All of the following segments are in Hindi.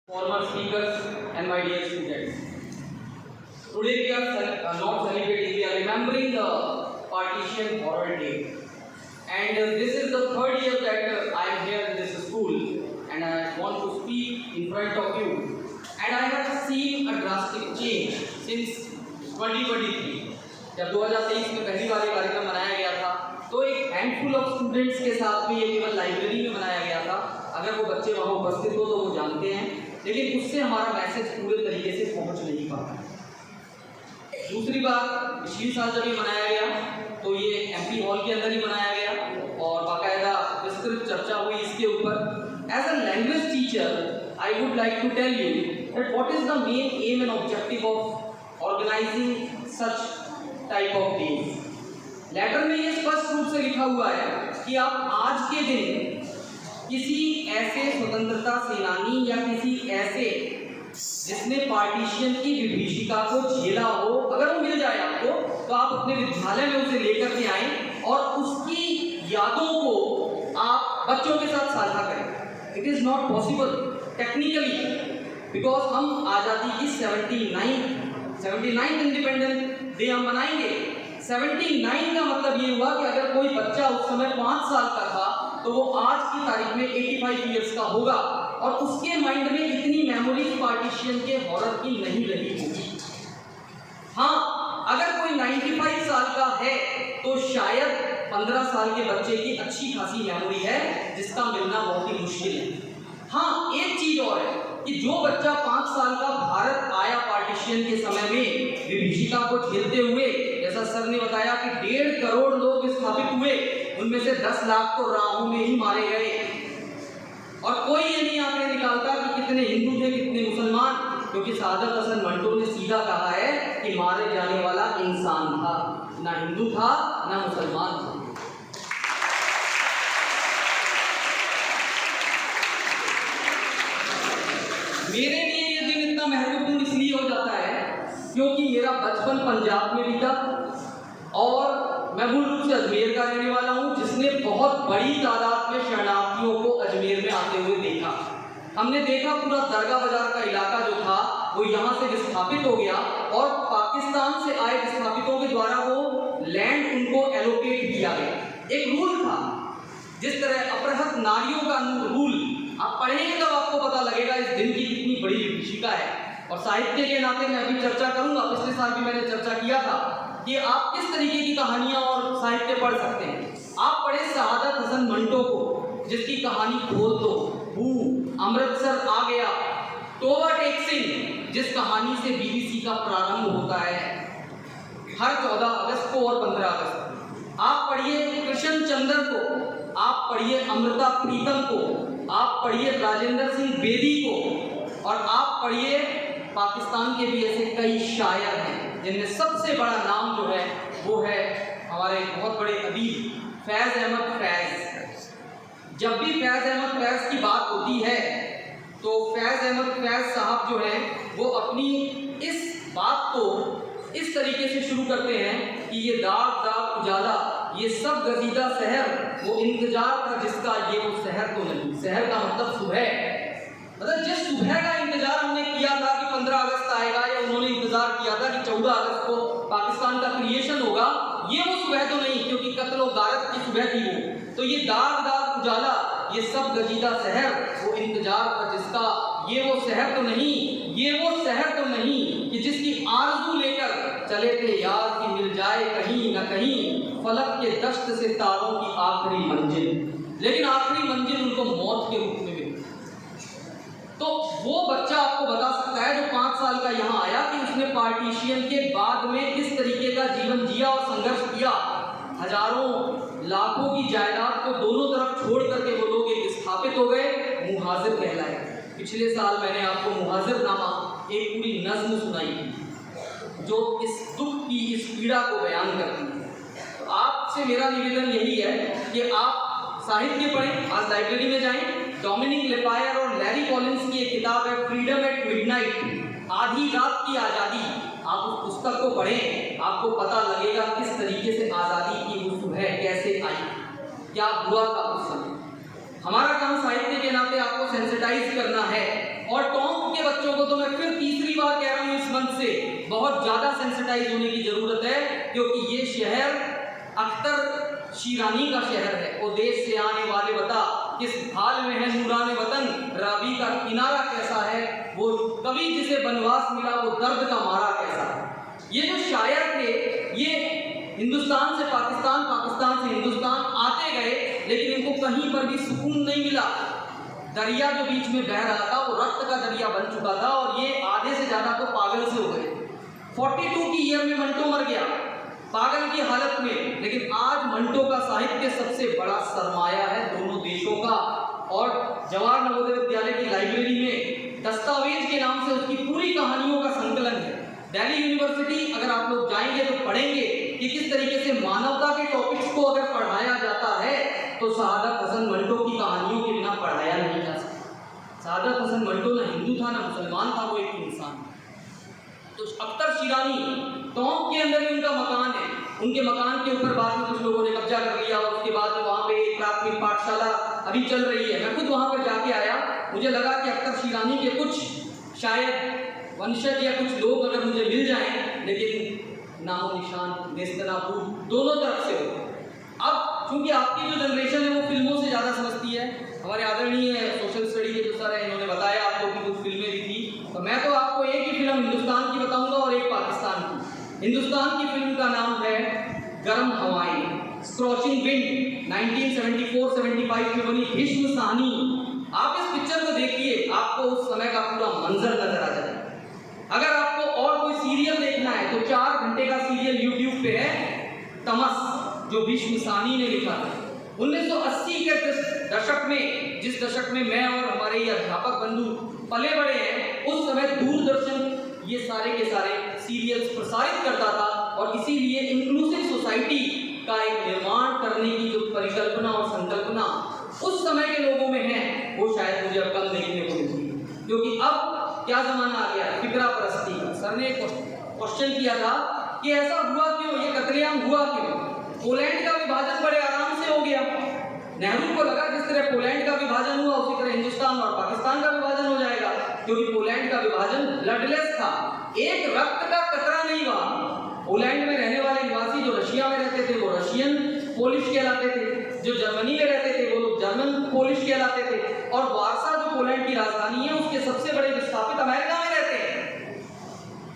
former speakers and my dear students. Today we are not celebrating, we are remembering the partition horror day. And this is the third year that I am here in this school and I want to speak in front of you. And I have seen a drastic change since 2023. जब 2023 में पहली बार ये कार्यक्रम मनाया गया था तो एक हैंडफुल ऑफ स्टूडेंट्स के साथ में ये केवल लाइब्रेरी में मनाया गया था। अगर वो बच्चे वहाँ उपस्थित हो तो वो जानते हैं, लेकिन उससे हमारा मैसेज पूरे तरीके से पहुँच नहीं पाता। दूसरी बात, पिछली साल जब ये मनाया गया तो ये एमपी हॉल के अंदर ही मनाया गया और बाकायदा विस्तृत चर्चा हुई इसके ऊपर। As a language teacher I would like to tell you that what is the main aim and objective of organizing such type of days. Letter में ये स्पष्ट रूप से लिखा हुआ है कि आप आज के दिन किसी ऐसे स्वतंत्रता सेनानी या किसी ऐसे जिसने पार्टीशन की विभीषिका को झेला हो, अगर वो मिल जाए आपको तो आप अपने विद्यालय में उसे लेकर के आएं और उसकी यादों को आप बच्चों के साथ साझा करें। It is not possible technically because हम आज़ादी की 79th इंडिपेंडेंस डे हम मनाएंगे। 79 का मतलब ये हुआ कि अगर कोई बच्चा उस समय 5 साल का था तो वो आज की तारीख में 85 ईयर्स का होगा और उसके माइंड में इतनी मेमोरीज पार्टीशन के हॉरर की नहीं रही होगी। हाँ, अगर कोई 95 साल का है तो शायद 15 साल के बच्चे की अच्छी खासी मेमोरी है जिसका मिलना बहुत ही मुश्किल है। हाँ, एक चीज और है कि जो बच्चा 5 साल का भारत आया पार्टीशन के समय में विभीषिका को झेलते हुए, जैसा सर ने बताया कि 1.5 करोड़ लोग विस्थापित हुए, उनमें से 10 लाख तो राहों में ही मारे गए और कोई ये नहीं आंकड़े निकालता कि कितने हिंदू थे कितने मुसलमान, क्योंकि सादत हसन मंटो ने सीधा कहा है कि मारे जाने वाला इंसान था, ना हिंदू था ना मुसलमान था। मेरे लिए ये दिन इतना महत्वपूर्ण इसलिए हो जाता है क्योंकि मेरा बचपन पंजाब में बीता और मैं मूल रूप से अजमेर का रहने वाला हूँ, जिसने बहुत बड़ी तादाद में शरणार्थियों को अजमेर में आते हुए देखा। हमने देखा पूरा दरगाह बाजार का इलाका जो था वो यहाँ से विस्थापित हो गया और पाकिस्तान से आए विस्थापितों के द्वारा वो लैंड उनको एलोकेट किया गया। एक रूल था, जिस तरह अपहृत नारियों का रूल आप पढ़ेंगे तब आपको पता लगेगा इस दिन की कितनी बड़ी विभीषिका है। और साहित्य के नाते मैं अभी चर्चा करूंगा, पिछले साल भी मैंने चर्चा किया था कि आप किस तरीके की कहानियां और साहित्य पढ़ सकते हैं। आप पढ़े सादत हसन मंटो को, जिसकी कहानी खोल दो, अमृतसर आ गया, तोबा टेक सिंह, जिस कहानी से बीबीसी का प्रारंभ होता है हर 14 अगस्त को और 15 अगस्त को। आप पढ़िए कृष्ण चंद्र को, आप पढ़िए अमृता प्रीतम को, आप पढ़िए राजेंद्र सिंह बेदी को और आप पढ़िए पाकिस्तान के भी ऐसे कई शायर हैं जिनमें सबसे बड़ा नाम जो है वो है हमारे बहुत बड़े अदीब फैज़ अहमद फैज़। जब भी फैज़ अहमद फैज़ की बात होती है तो फैज़ अहमद फैज़ साहब जो हैं वो अपनी इस बात को इस तरीके से शुरू करते हैं कि ये दाग दाग उजाला, ये सब गजीदा शहर, वो इंतजार था जिसका ये वो शहर तो नहीं। शहर का मतलब सुबह, मतलब जिस सुबह का इंतजार हमने किया था कि 15 अगस्त आएगा या उन्होंने इंतजार किया था कि 14 अगस्त को पाकिस्तान का क्रिएशन होगा, ये वो सुबह तो नहीं, क्योंकि कत्ल और गारत की सुबह थी वो। तो ये दाग दाग उजाला, ये सब गजीदा शहर, वो इंतजार था जिसका ये वो शहर तो नहीं, ये वो शहर तो नहीं कि जिसकी आरज़ू लेकर चले थे यार कि मिल जाए कहीं न कहीं फलक के दश्त से तारों की आखिरी मंजिल, लेकिन आखिरी मंजिल उनको मौत के रूप में मिली। तो वो बच्चा आपको बता सकता है जो 5 साल का यहाँ आया कि उसने पार्टीशन के बाद में किस तरीके का जीवन जिया और संघर्ष किया। हजारों लाखों की जायदाद को दोनों तरफ छोड़ करके वो लोग एक स्थापित हो गए, मुहाजिर कहलाए। पिछले साल मैंने आपको मुहाजिर नामा एक पूरी नज्म सुनाई थी जो इस दुख की, इस पीड़ा को बयान करती है। तो आपसे मेरा निवेदन यही है कि आप साहित्य पढ़ें, आज लाइब्रेरी में जाएं, डोमिनिक लेपायर और लैरी कॉलिंस की एक किताब है फ्रीडम एट मिडनाइट, आधी रात की आज़ादी। आप उस पुस्तक को पढ़ें, आपको पता लगेगा किस तरीके से आज़ादी की वो सुबह कैसे आई, क्या हुआ था उस समय। हमारा काम साहित्य के नाते आपको सेंसिटाइज करना है और टॉम को तो मैं फिर तीसरी बार कह रहा हूँ इस मंच से, बहुत ज़्यादा सेंसिटाइज होने की ज़रूरत है, क्योंकि ये शहर अख्तर शीरानी का शहर है। वो देश से आने वाले बता किस हाल में है नूराने वतन, रावी का किनारा कैसा है, वो कवि जिसे बनवास मिला वो दर्द का मारा कैसा है। ये जो शायर थे ये हिंदुस्तान से पाकिस्तान, पाकिस्तान से हिंदुस्तान आते गए, लेकिन इनको कहीं पर भी सुकून नहीं मिला। दरिया जो बीच में बह रहा था वो रक्त का दरिया बन चुका था और ये आधे से ज़्यादा तो पागल से हो गए। 42 की ईयर में मंटो मर गया पागल की हालत में, लेकिन आज मंटो का साहित्य सबसे बड़ा सरमाया है दोनों देशों का। और जवाहर नवोदय विद्यालय की लाइब्रेरी में दस्तावेज के नाम से उसकी पूरी कहानियों का संकलन है। दिल्ली यूनिवर्सिटी अगर आप लोग जाएंगे तो पढ़ेंगे कि किस तरीके से मानवता के टॉपिक्स को अगर पढ़ाया जाता है तो शहादत हसन मंटो की कहानियों के बिना पढ़ाया नहीं जा सकता। शहादत हसन मंटो ना हिंदू था ना मुसलमान था, वो एक इंसान। तो अख्तर शीरानी टोंक के अंदर ही उनका मकान है, उनके मकान के ऊपर बाद में कुछ लोगों ने कब्जा कर लिया और उसके बाद में वहाँ पे एक प्राथमिक पाठशाला अभी चल रही है। मैं खुद वहाँ पर जाके आया, मुझे लगा कि अख्तर शीरानी के कुछ शायद वंशज या कुछ लोग अगर मुझे मिल जाएं, लेकिन नामो निशान नेस्तनाबूद दोनों तरफ से हो। अब चूंकि आपकी जो जनरेशन है वो फिल्मों से ज़्यादा समझती है, हमारे आदरणीय सोशल स्टडी के जो सर है इन्होंने बताया आपको कि कुछ फिल्में भी थी, तो मैं तो आपको एक ही फिल्म हिंदुस्तान की बताऊंगा और एक पाकिस्तान की। हिंदुस्तान की फिल्म का नाम है गर्म हवाएं, स्क्रॉचिंग विंड, 1974-75 में बनी भीष्म साहनी। आप इस पिक्चर को देखिए, आपको उस समय का पूरा मंजर नजर आ जाएगा। अगर आपको और कोई सीरियल देखना है तो 4 घंटे का सीरियल यूट्यूब पे है, तमस, जो भीष्म साहनी ने लिखा था। 1980 के दशक में, जिस दशक में मैं और हमारे ये अध्यापक बंधु पले बड़े हैं, उस समय दूरदर्शन ये सारे के सारे सीरियल्स प्रसारित करता था और इसीलिए इंक्लूसिव सोसाइटी का एक निर्माण करने की जो परिकल्पना और संकल्पना उस समय के लोगों में है वो शायद मुझे अब कम देखने को मिलती है। क्योंकि अब क्या जमाना आ गया फिक्रा परस्ती का। सर ने क्वेश्चन किया था कि ऐसा हुआ क्यों, ये कत्लेआम हुआ क्यों? पोलैंड का विभाजन बड़े आराम से हो गया। नेहरू को लगा जिस तरह पोलैंड का विभाजन हुआ उसी तरह हिंदुस्तान और पाकिस्तान का विभाजन हो जाएगा, क्योंकि पोलैंड का विभाजन ब्लडलेस था, एक रक्त का कतरा नहीं हुआ। पोलैंड में रहने वाले निवासी जो रशिया में रहते थे वो रशियन पोलिश कहलाते थे, जो जर्मनी में रहते थे वो लोग जर्मन पोलिश कहलाते थे, और वारसा जो पोलैंड की राजधानी है उसके सबसे बड़े विस्थापित अमेरिका में रहते हैं।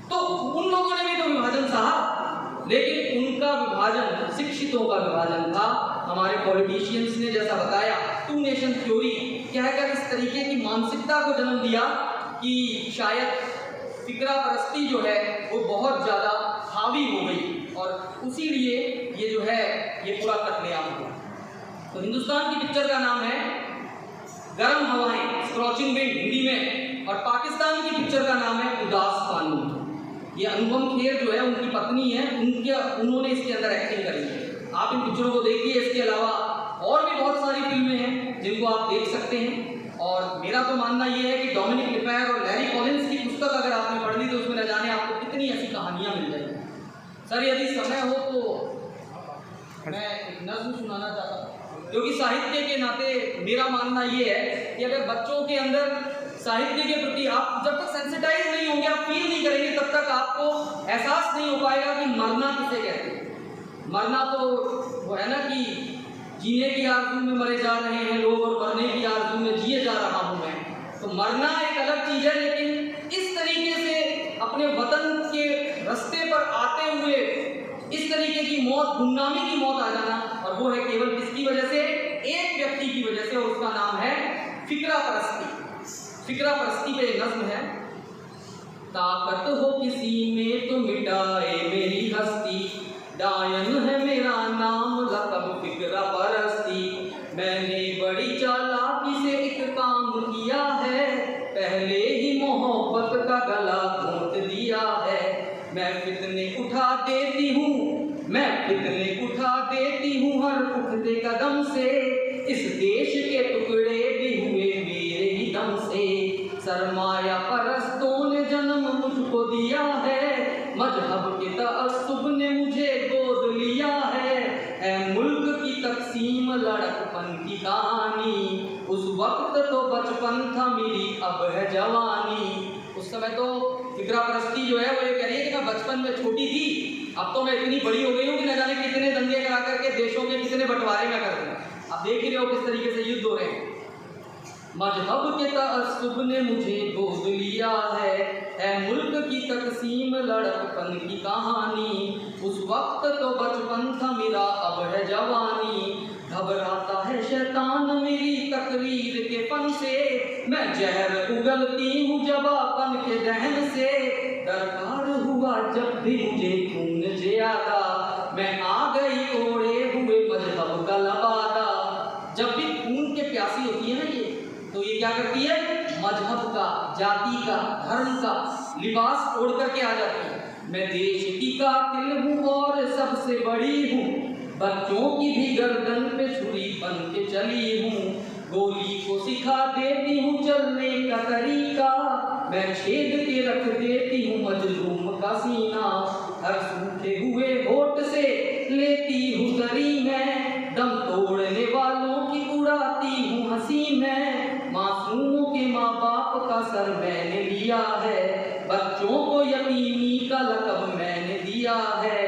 तो उन लोगों ने भी तो विभाजन सहा, लेकिन उनका विभाजन शिक्षितों का विभाजन था। हमारे पॉलिटिशियंस ने जैसा बताया टू नेशन थ्योरी कहकर इस तरीके की मानसिकता को जन्म दिया कि शायद फिक्रा परस्ती जो है वो बहुत ज़्यादा हावी हो गई और उसी लिए ये जो है ये पूरा कत्लेआम हुआ। तो हिंदुस्तान की पिक्चर का नाम है गर्म हवाएं, स्क्रॉचिंग विंड हिंदी में, और पाकिस्तान की पिक्चर का नाम है उदास कानून। ये अनुपम खेर जो है उनकी पत्नी है, उन्होंने इसके अंदर एक्टिंग करी है। आप इन पिक्चरों को देखिए। इसके अलावा और भी बहुत सारी फिल्में हैं जिनको आप देख सकते हैं। और मेरा तो मानना ये है कि डोमिनिक लिपैर और लैरी कॉलिंस की पुस्तक अगर आपने पढ़ ली तो उसमें न जाने आपको कितनी ऐसी कहानियाँ मिल जाएंगी। सर यदि समय हो तो मैं एक नज़्म सुनाना चाहता हूँ, क्योंकि साहित्य के नाते मेरा मानना ये है कि अगर बच्चों के अंदर साहित्य के प्रति आप जब तक सेंसिटाइज नहीं होंगे, आप फील नहीं करेंगे, तब तक आपको एहसास नहीं हो पाएगा कि मरना किसे कहते हैं। मरना तो वो है ना कि जीने की आरज़ू में मरे जा रहे हैं लोग और मरने की आरज़ू में जिए जा रहा हूँ मैं। तो मरना एक अलग चीज़ है, लेकिन इस तरीके से अपने वतन के रास्ते पर आते हुए इस तरीके की मौत, गुमनामी की मौत आ जाना, और वो है केवल किसकी वजह से? एक व्यक्ति की वजह से, और उसका नाम है फिक्रा परस्ती। फिक्रा परस्ती पे नज़्म है, ताकत हो किसी में तो मिटाए मेरी हस्ती, डायन है मेरा नाम लक़ब फिक्रा परस्ती, मैंने बड़ी चालाकी से एक काम किया है, पहले ही मोहब्बत का गला घोंट दिया है, मैं फितने उठा देती हूँ, मैं फितने उठा देती हूँ हर उठते कदम से, इस देश के टुकड़े भी हुए मेरे ही दम से, सरमाया परस्तों ने जन्म मुझको दिया है, मजहब के तअस्सुब ने मुझे गोद लिया है, ऐ मुल्क की तकसीम लड़कपन की कहानी, उस वक्त तो बचपन था मेरी अब है जवानी। उस समय तो फिक्रा परस्ती जो है वो ये कह रही है कि मैं बचपन में छोटी थी, अब तो मैं इतनी बड़ी हो गई हूँ कि न जाने कितने दंगे करा करके देशों के कितने बंटवारे में कर दूँ। अब देख ही रहे हो किस तरीके से युद्ध हो रहे हैं। मजहब के तअस्सुब ने मुझे गोद लिया है मुल्क की तकसीम लड़कपन की कहानी। उस वक्त तो बचपन था मेरा, अब है जवानी। घबराता है शैतान मेरी तकरीर के फन से, मैं जहर उगलती हूँ जवाबन के दहन से। दरकार हुआ जब भी मुझे खून ज्यादा, मैं आ गई ओढ़े हुए मजहब का लबादा। जब भी खून के प्यासी होती है ना ये, तो ये क्या करती है, मजहब का, जाति का, धर्म का लिबास ओढ़ करके आ जाती है। मैं देश की कातिल हूँ और सबसे बड़ी हूँ, बच्चों की भी गर्दन पे छुरी बन के चली हूँ। गोली को सिखा देती हूँ चलने का तरीका, मैं छेद के रख देती हूँ मजलूम का सीना। हर सूखे हुए होठ से लेती हूँ दरी मैं, दम तोड़ने वालों की उड़ाती हूँ हंसी मैं। मासूमों के माँ बाप का सर मैंने लिया है, बच्चों को यतीमी का लक़ब मैंने दिया है।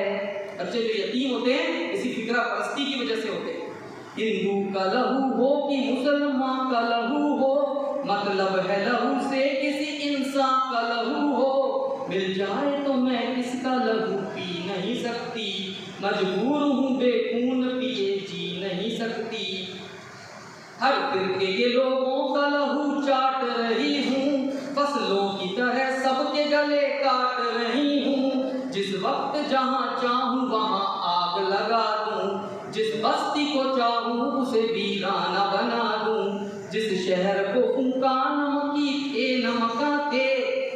बच्चे जो यतीम होते हैं इसी फिक्रा परस्ती की वजह से होते हैं। हिंदू का लहू हो कि मुसलमान का लहू हो, मतलब है लहू से किसी इंसान का लहू हो। मिल जाए तो मैं किसका लहू पी नहीं सकती, मजबूर हूँ बेखून पिए जी नहीं सकती। हर फिरके के लोगों का लहू चाट रही हूँ, फसलों की तरह सबके गले काट रही हूँ। जिस वक्त जहाँ चाहूँ वहाँ आग लगा दूँ, जिस बस्ती को चाहूँ उसे वीराना बना दूँ। जिस शहर को फूंका नमकी थे नमका थे,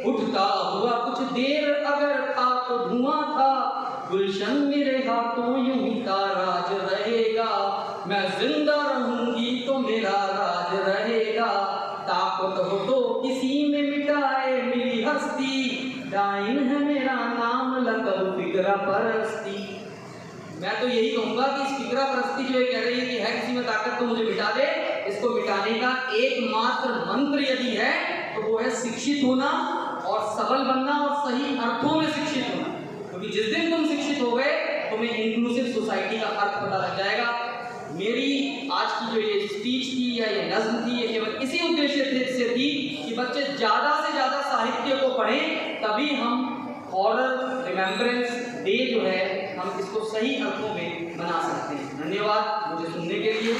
उठता हुआ कुछ देर अगर था तो धुआं था। गुलशन मेरे हाथों यूं ही ताराज रहेगा, मैं जिंदा रहूंगी तो मेरा राज रहेगा। ताकत हो तो किसी में मिटाए मेरी हस्ती, डाइन है मेरा नाम लक़ब फिक्रा परस्ती। मैं तो यही कहूँगा कि इस फिक्रा परस्ती जो ये कह रही है कि है किसी में ताकत तो मुझे मिटा दे, इसको मिटाने का एकमात्र मंत्र यदि है तो वो है शिक्षित होना और सबल बनना और सही अर्थों में शिक्षित होना। क्योंकि जिस दिन तुम शिक्षित हो गए तुम्हें इंक्लूसिव सोसाइटी का अर्थ पता लग जाएगा। मेरी आज की जो ये स्पीच थी या ये नज्म थी, ये केवल इसी उद्देश्य से थी कि बच्चे ज़्यादा से ज़्यादा साहित्य को पढ़ें, तभी हम हॉरर रिमेम्बरेंस डे जो है हम इसको सही अर्थों में मना सकते हैं। धन्यवाद मुझे सुनने के लिए।